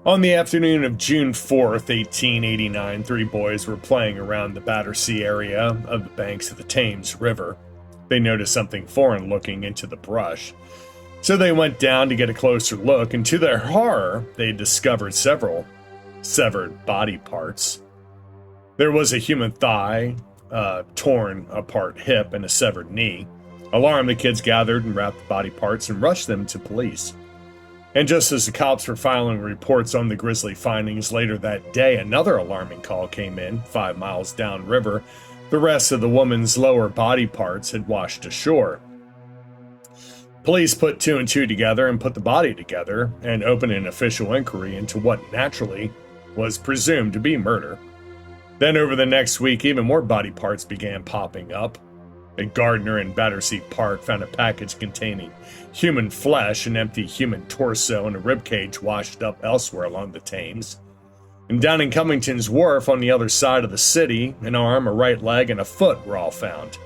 On the afternoon of June 4th, 1889, three boys were playing around the Battersea area of the banks of the Thames River. They noticed something foreign looking into the brush, so they went down to get a closer look, and to their horror, they discovered several severed body parts. There was a human thigh, a torn apart hip, and a severed knee. Alarmed, the kids gathered and wrapped the body parts and rushed them to police. And just as the cops were filing reports on the grisly findings later that day, another alarming call came in 5 miles downriver. The rest of the woman's lower body parts had washed ashore. Police put two and two together and put the body together and opened an official inquiry into what naturally was presumed to be murder. Then over the next week, even more body parts began popping up. A gardener in Battersea Park found a package containing human flesh, an empty human torso, and a ribcage washed up elsewhere along the Thames. And down in Cummington's Wharf on the other side of the city, an arm, a right leg, and a foot were all found.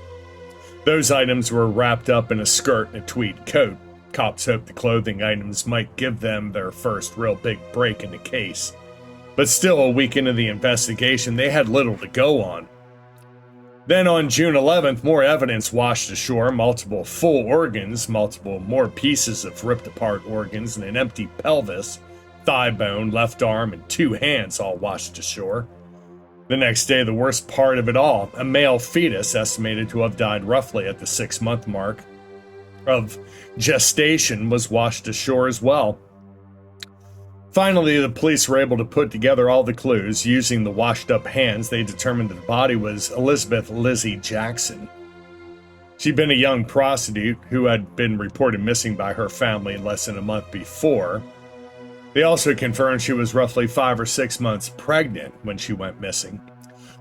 Those items were wrapped up in a skirt and a tweed coat. Cops hoped the clothing items might give them their first real big break in the case. But still, a week into the investigation, they had little to go on. Then on June 11th, more evidence washed ashore, multiple full organs, multiple more pieces of ripped-apart organs, and an empty pelvis, thigh bone, left arm, and two hands all washed ashore. The next day, the worst part of it all, a male fetus estimated to have died roughly at the 6-month mark of gestation was washed ashore as well. Finally, the police were able to put together all the clues. Using the washed-up hands, they determined that the body was Elizabeth Lizzie Jackson. She'd been a young prostitute who had been reported missing by her family less than a month before. They also confirmed she was roughly 5 or 6 months pregnant when she went missing.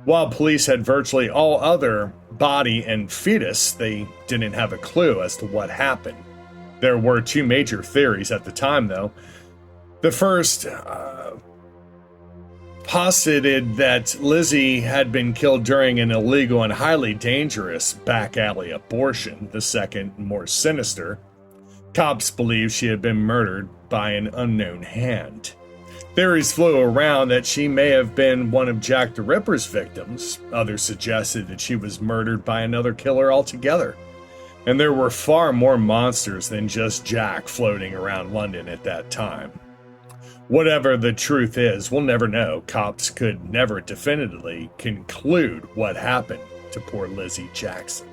While police had virtually all other body and fetus, they didn't have a clue as to what happened. There were two major theories at the time, though. The first posited that Lizzie had been killed during an illegal and highly dangerous back alley abortion. The second, more sinister, cops believed she had been murdered by an unknown hand. Theories flew around that she may have been one of Jack the Ripper's victims. Others suggested that she was murdered by another killer altogether. And there were far more monsters than just Jack floating around London at that time. Whatever the truth is, we'll never know. Cops could never definitively conclude what happened to poor Lizzie Jackson.